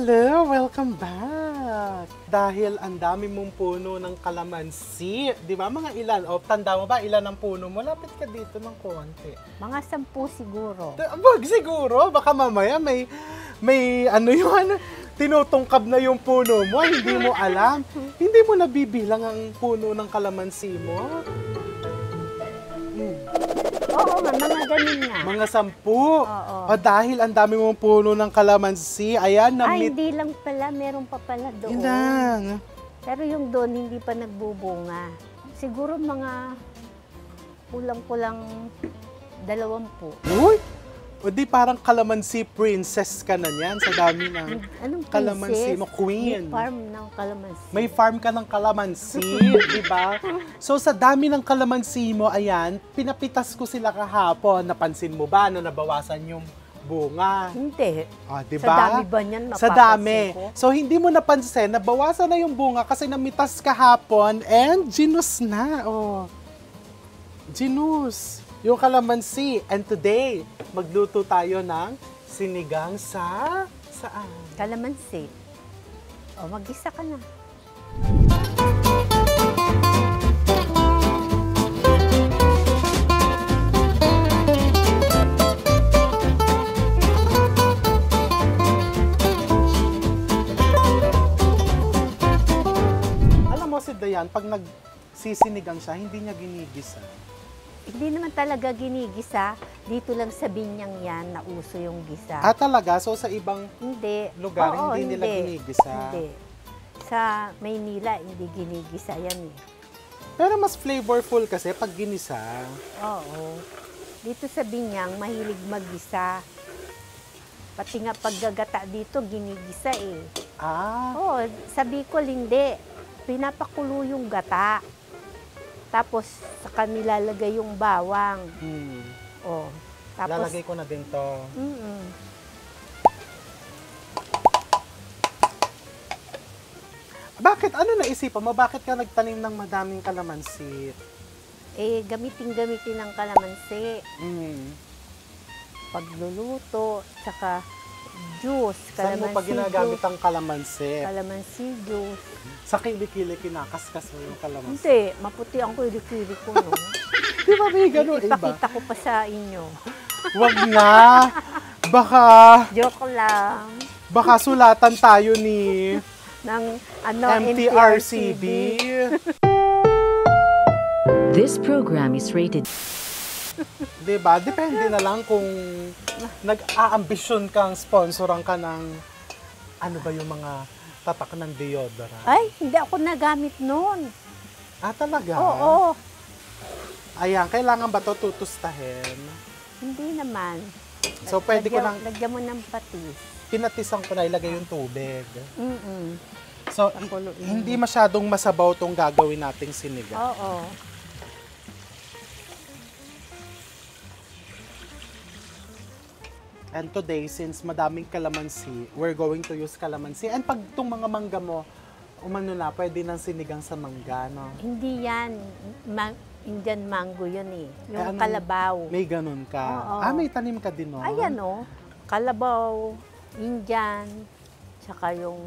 Hello! Welcome back! Dahil ang dami mong puno ng kalamansi, di ba? Mga ilan? O, tanda mo ba ilan ang puno mo? Lapit ka dito ng konti. Mga 10 siguro. Wag siguro, baka mamaya may ano yun, tinutungkab na yung puno mo, hindi mo alam. Hindi mo nabibilang ang puno ng kalamansi mo. Oo, mga ganun nga. Mga 10. Oo. O, dahil ang dami mong puno ng kalamansi, ayan, Ay, hindi lang pala. Meron pa pala doon. Yun lang. Pero yung doon, hindi pa nagbubunga. Siguro mga kulang-kulang 20. Uy! O di parang kalamansi princess ka na niyan sa dami ng Anong kalamansi princess? mo, queen. May farm ng kalamansi. May farm ka ng kalamansi, di ba? So sa dami ng kalamansi mo, ayan, pinapitas ko sila kahapon. Napansin mo ba na nabawasan yung bunga? Hindi. Di Sa ba? dami ba niyan Sa mapapansin dami. ko? So hindi mo napansin, nabawasan na yung bunga kasi namitas kahapon and ginus na. Oh. Ginus. Yung kalamansi. And today, magluto tayo ng sinigang sa... Saan? Kalamansi. O, mag-isa ka na. Alam mo si Dayan, pag nagsisinigang siya, hindi niya ginigisa. Hindi naman talaga ginigisa. Dito lang sa Binyang yan na uso yung gisa. Talaga? So sa ibang Hindi. lugar, Oo, hindi nila ginigisa? Hindi. Sa Maynila, hindi ginigisa yan eh. Pero mas flavorful kasi pag ginisa. Oo. Dito sa Binyang, mahilig maggisa. Pati nga paggagata dito, ginigisa eh. Oo, sa Bicol hindi. Pinapakulo yung gata. Tapos, saka nilalagay yung bawang. Tapos, Lalagay ko na din to. Bakit? Ano naisipan mo? Bakit ka nagtanim ng madaming kalamansi? Gamitin ng kalamansi. Pagluluto, saka juice. Saan mo pa ginagamit ang kalamansi? Kalamansi juice. Sa kilikili, kinakaskas mo yung kalamansi. Hindi, maputi ang kilikili ko, no? Di ba may gano'n iba? Ipakita ko pa sa inyo. Wag na! Baka... Joke lang. Baka sulatan tayo ni... Ng MTRCB. This program is rated. Diba? Depende na lang kung nag-aambisyon kang sponsoran ka ng ano ba yung mga tatak ng deodorant. Ay, hindi ako nagamit noon. Talaga? Oo. Ayan, kailangan ba ito tutustahin? Hindi naman. So, pwede ko lang, Lagyan mo ng patis. pinatisan ko na ilagay yung tubig. Mm-mm. So, hindi masyadong masabaw itong gagawin nating sinigang. Oo. And today, since madaming kalamansi, we're going to use kalamansi. And pag itong mga mangga mo, umano na, pwede nang sinigang sa mangga, no? Hindi yan. Indian mango yun eh. Yung anong- kalabaw. May ganun ka. Oo. May tanim ka din, no? Ayan o. Kalabaw, Indian, tsaka yung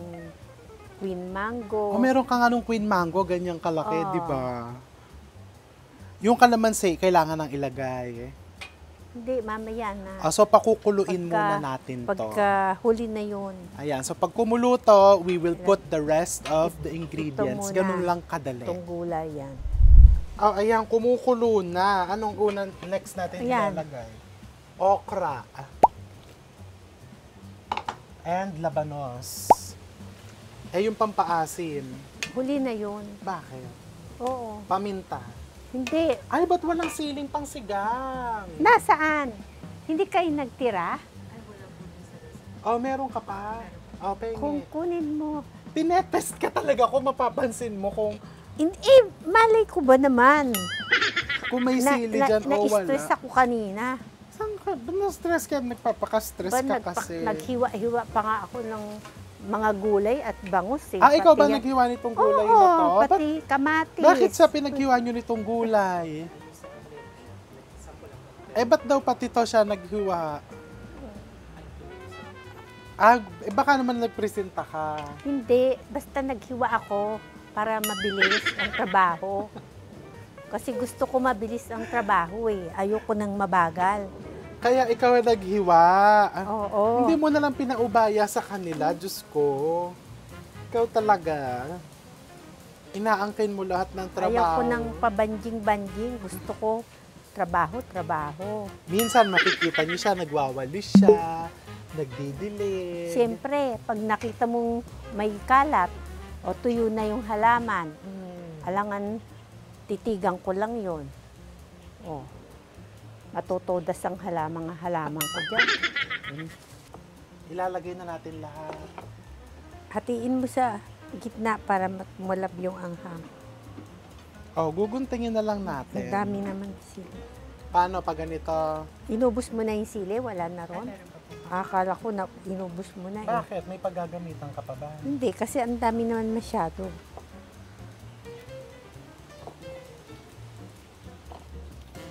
queen mango. Meron kang anong queen mango, ganyang kalaki, Oo. di ba? Yung kalamansi, kailangan nang ilagay. Hindi, mamaya na. So, pakukuluin muna natin to. Pagka huli na yun. Ayan, so pag kumulo to, we will put the rest of the ingredients. muna. Ganun lang kadali. Itong gulay yan. Ayan, kumukulo na. Anong unang next natin Ayan. ilalagay? Okra. And labanos. Yung pampaasim. Huli na yun. Bakit? Oo. Paminta. Hindi. Ay, ba't walang siling pang sigang? Nasaan? Hindi kayo nagtira? Meron ka pa. Pengi. Kung kunin mo. Tinetest ka talaga kung mapapansin mo kung Malay ko ba naman? may sili dyan o wala. Na-stress ako kanina. Saan ka? Na-stress ka? Nagpapaka-stress ka kasi. Naghiwa-hiwa pa nga ako ng mga gulay at bangus eh. Ikaw ba Pati yan- naghiwa nitong gulay Oo, na to? pati kamatis. Bakit sa pinaghiwa nyo nitong gulay? Ba't daw pati to siya naghiwa? Baka naman nagpresenta ka. Hindi, basta naghiwa ako para mabilis ang trabaho. Kasi gusto ko mabilis ang trabaho eh. Ayoko nang mabagal. Kaya ikaw ang naghiwa. Oo. Hindi mo na lang pinaubaya sa kanila, Diyos ko. Ikaw talaga. Inaangkin mo lahat ng trabaho. Ayoko nang pabanjing-banjing. Gusto ko trabaho. Minsan makikita niyo siya, nagwawalis siya, nagdidilig. Siyempre, pag nakita mong may kalat o tuyo na yung halaman, alangan titigan ko lang yon. O, matutodas ang halaman ko dyan. Ilalagay na natin lahat. Hatiin mo sa gitna para mulab yung anghang. Guguntingin na lang Ang natin. dami naman sili. Paano pag ganito? Inubos mo na yung sili, wala na ron. Akala ko na inubos mo na eh. Bakit? May paggagamitan ka pa ba? Hindi, kasi ang dami naman masyado.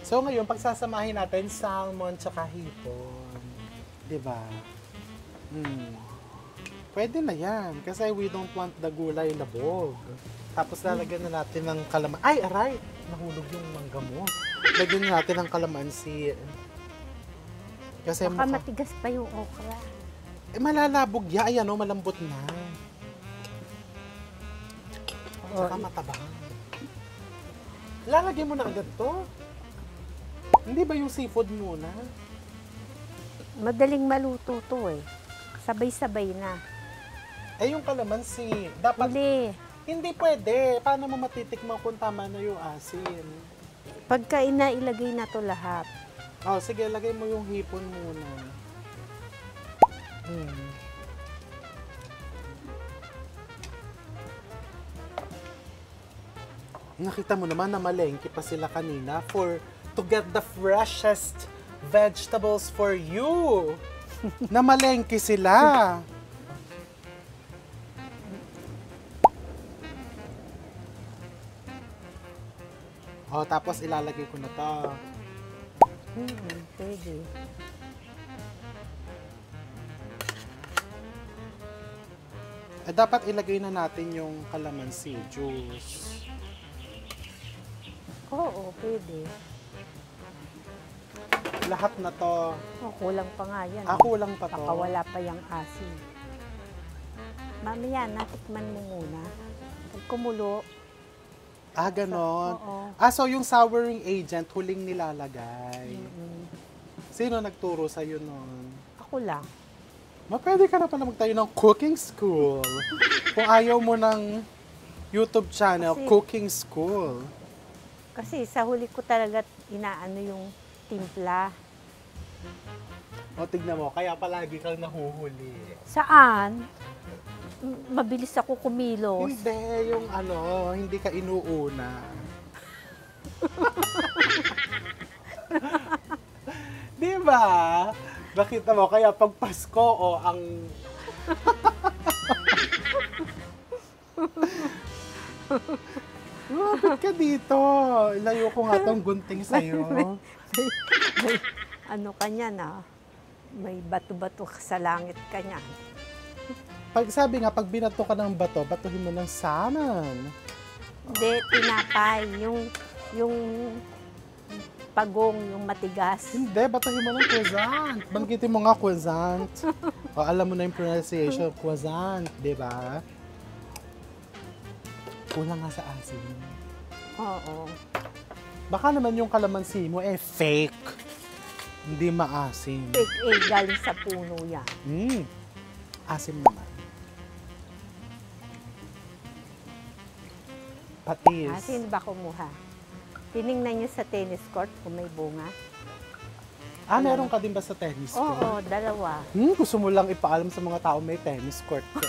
So ngayon, pagsasamahin natin salmon tsaka hipon. Diba? Pwede na yan. Kasi we don't want the gulay labog. Tapos lalagyan na natin ng kalamansi. Ay, aray! Nahulog yung mangga mo. Lagyan na natin ng kalamansi. Kasi Baka matigas pa yung okra. malalabog ya. Ayan o, malambot na. Saka O, matabang. Lalagyan mo na agad to. Hindi ba yung seafood muna? madaling maluto to eh. Sabay-sabay na. Yung kalamansi. Dapat, Huli. hindi pwede. Paano mo matitikman kung tama na yung asin? Pagka ilagay na to lahat. Sige, lagay mo yung hipon muna. Nakita mo naman na malengke pa sila kanina to get the freshest vegetables for you. Na malengke sila. Tapos ilalagay ko na to. Pwede. Dapat ilagay na natin yung calamansi juice. Oo, pwede. Lahat na to. Kulang pa nga yan. Kulang pa to. Baka wala pa yung asin. Mamaya, natikman mo muna. Pag kumulo, Ganon. oo. So yung souring agent, huling nilalagay. Sino nagturo sa'yo nun? Ako lang. Pwede ka na pala magtayo ng cooking school. Kung ayaw mo ng YouTube channel, Kasi- cooking school. Kasi sa huli ko talaga inaano yung timpla. Tignan mo, kaya palagi kang nahuhuli. Saan? Mabilis ako kumilos. Hindi, yung hindi ka inuuna. Di ba? Nakita mo, kaya pag Pasko, ang... Lumapit ka dito. Ilayo ko nga tong gunting sa'yo. May, ano ka niya na, may bato-bato sa langit ka niya. Sabi nga, pag binato ka ng bato, batuhin mo ng salmon. Hindi, tinapay. Yung pagong, yung matigas. Hindi, batuhin mo ng croissant. Banggitin mo nga croissant. Alam mo na yung pronunciation of croissant, di ba? Kulang nga sa asin. Oo. Baka naman yung kalamansi mo, fake. Hindi maasim. Fake galing sa puno yan. Asim naman. Patis. Sino ba kumuha? Tiningnan niyo sa tennis court kung may bunga. Meron ka din ba sa tennis court? Oo, dalawa. Gusto mo lang ipaalam sa mga tao may tennis court ka.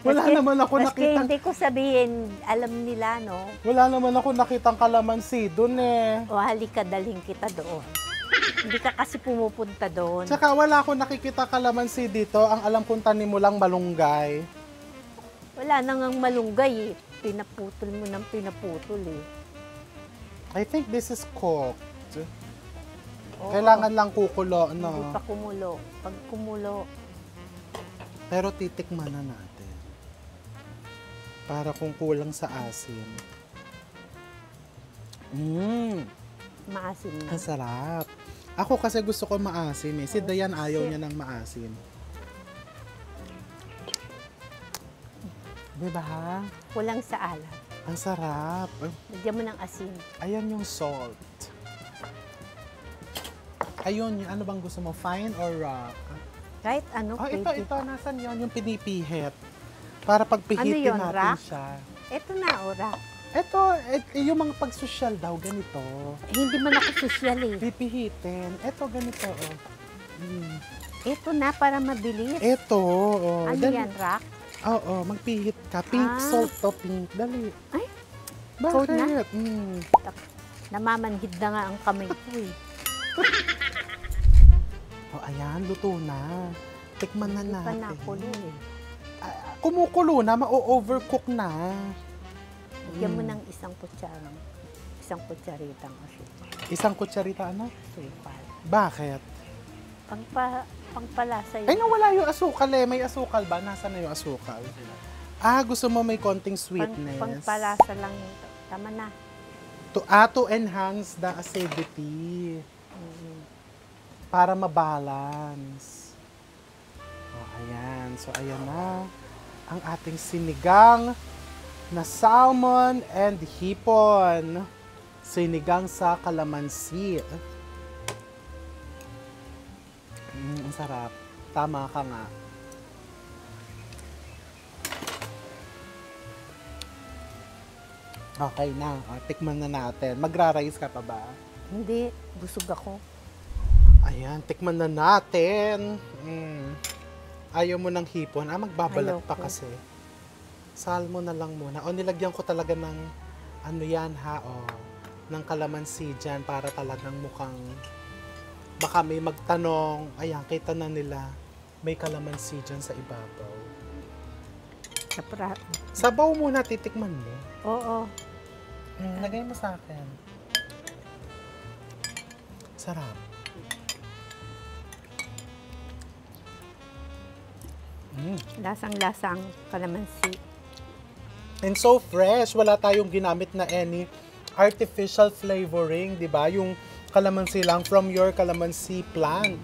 Wala naman ako Maski nakitang... hindi ko sabihin, alam nila, no? Wala naman ako nakitang kalamansi doon O halika, dalhin kita doon. Hindi ka kasi pumupunta doon. Tsaka wala akong nakikita kalamansi dito. Ang alam kong tanim mo lang malunggay. Wala nang ang malunggay eh. Pinaputol mo ng pinaputol eh. I think this is cooked. Oo. Kailangan lang kukulo, Hindi no? pa kumulo. Pag kumulo, Pero titikman na natin. Para kung kulang sa asin. maasim na. Ang sarap. Ako kasi gusto ko maasim eh. Si Dayan ayaw niya ng maasim. Diba? Kulang sa alat. Ang sarap. Lagyan mo ng asin. Ayan yung salt. Ayun, yung ano bang gusto mo? Fine or rock? Kahit ano, Oh, ito, pwede. ito. Nasaan yun? Yung pinipihit. Para pagpihitin Ano yun, natin rock? siya. Ito na, ora. Ito, yung mga pagsosyal daw, ganito. Hindi man ako sosyal eh. Pipihitin. Ito, ganito. Oh. Ito na, para mabilis. Ito. Oh. Ano Dali. yan, rock? Oo, magpihit ka. Pink Ah. salt to, pink. Dali. Ay, Bakit? cold na? Mm. Namamanhid na nga ang kamay ko eh. Oh, ayan, luto na. Tikman na Hindi pa natin. nakulo eh. Kumukulo na, ma-overcook na. Lagyan mo ng isang kutsaritang asukal. Isang kutsarita, ano? Asukal. Bakit? Pangpalasa yun. Ay, nawala yung asukal eh. May asukal ba? Nasaan na yung asukal? Gusto mo may konting sweetness. Pangpalasa lang yun. Tama na. To enhance the acidity. Para mabalance. Oh, ayan. So, ayan na. Ang ating sinigang na salmon and hipon. Sinigang sa kalamansi. Ang sarap. Tama ka nga. Okay na. Tikman na natin. Magra-rice ka pa ba? Hindi, busog ako. Ayan, tikman na natin. Ayaw mo ng hipon? Magbabalat pa Ayoko. kasi. Salmon na lang muna. O, nilagyan ko talaga ng, ano yan ha, ng kalamansi dyan para talagang mukhang, baka may magtanong, ayan, kita na nila, may kalamansi dyan sa ibabaw. Sabaw muna, titikman mo. Oo. Lagay mo sa akin. Sarap. Lasang-lasang kalamansi. And so fresh, wala tayong ginamit na any artificial flavoring, di ba? Yung kalamansi lang from your kalamansi plant.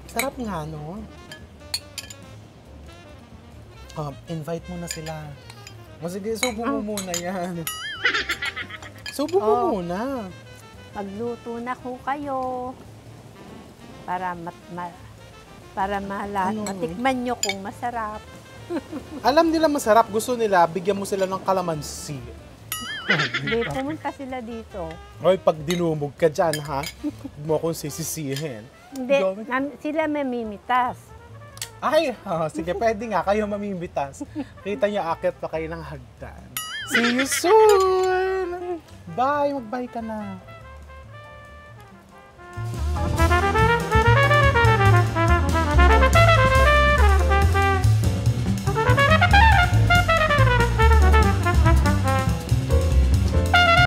Sarap nga, no? Invite mo na sila. O sige, subo mo muna yan. Subo mo muna. Magluto na ko kayo para Ano? matikman nyo kung masarap. Alam nila masarap, gusto nila, bigyan mo sila ng kalamansi. Hindi, pumunta sila dito. Hoy, pag dinumog ka dyan, ha? Huwag mo akong sisisihin. Hindi, Ikaw- sila mamimitas. Ay, sige, pwede nga, kayo mamimbitas. Kita niyo, akit pa kayo ng hagdan. See you soon! Bye! Mag-bye ka na.